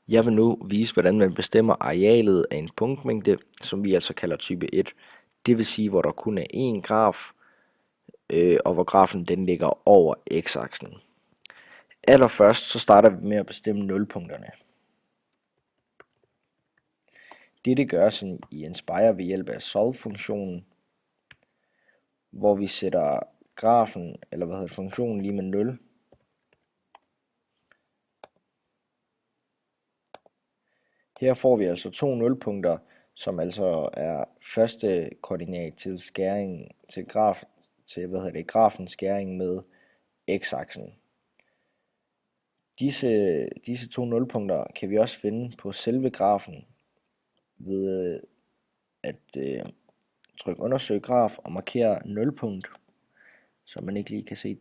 Jeg vil nu vise, hvordan man bestemmer arealet af en punktmængde, som vi altså kalder type 1. Det vil sige, hvor der kun er én graf, og hvor grafen den ligger over x-aksen. Allerførst så starter vi med at bestemme nulpunkterne. Dette gøres i Inspire ved hjælp af solve-funktionen, hvor vi sætter grafen, eller funktionen lige med 0. Her får vi altså to nulpunkter, som altså er første koordinat til skæringen til grafens skæring med x-aksen. Disse to nulpunkter kan vi også finde på selve grafen ved at trykke undersøg graf og markere nulpunkt, så man ikke lige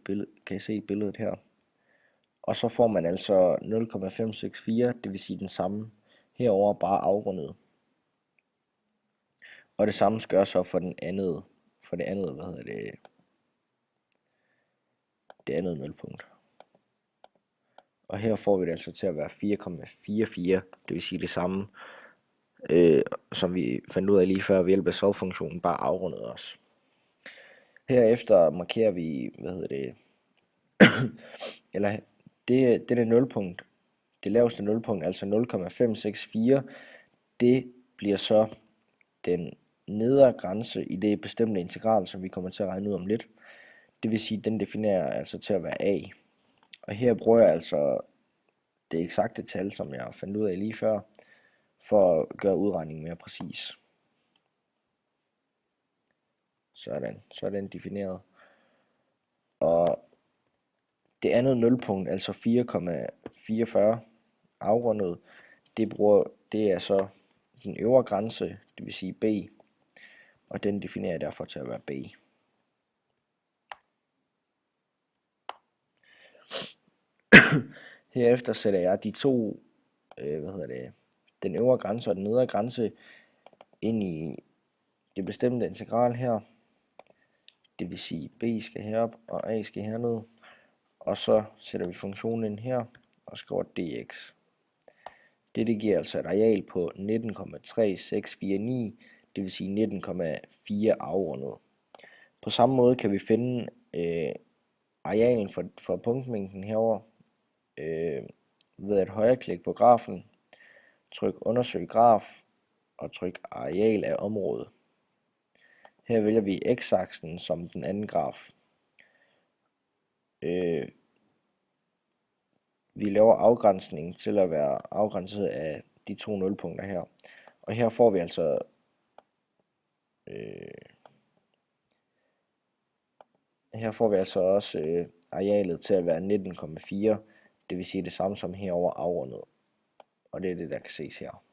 kan se billedet her. Og så får man altså 0,564, det vil sige den samme herover bare afrundet. Og det samme gør så for det andet nulpunkt. Og her får vi det altså til at være 4,44, det vil sige det samme, som vi fandt ud af lige før ved hjælp af solve-funktionen, bare afrundet os. Herefter markerer vi, dette nulpunkt, det laveste nulpunkt, altså 0,564, det bliver så den nedre grænse i det bestemte integral, som vi kommer til at regne ud om lidt. Det vil sige, at den definerer altså til at være a. Og her bruger jeg altså det eksakte tal, som jeg fandt ud af lige før, for at gøre udregningen mere præcis. Sådan, så er den defineret. Og det andet nulpunkt, altså 4,44 afrundet, det er så den øvre grænse, det vil sige b, og den definerer jeg derfor til at være b. Herefter sætter jeg de to, den øvre grænse og den nedre grænse ind i det bestemte integral her. Det vil sige, b skal herop, og a skal herned. Og så sætter vi funktionen ind her, og skriver dx. Dette giver altså et areal på 19,3649, det vil sige 19,4 afrundet. På samme måde kan vi finde arealen for punktmængden herover ved at højreklikke på grafen, tryk undersøg graf og tryk areal af området. Her vælger vi x-aksen som den anden graf. Vi laver afgrænsningen til at være afgrænset af de to nulpunkter her. Og her får vi altså også arealet til at være 19,4. Det vil sige det samme som herover afrundet. Og det er det, der kan ses her.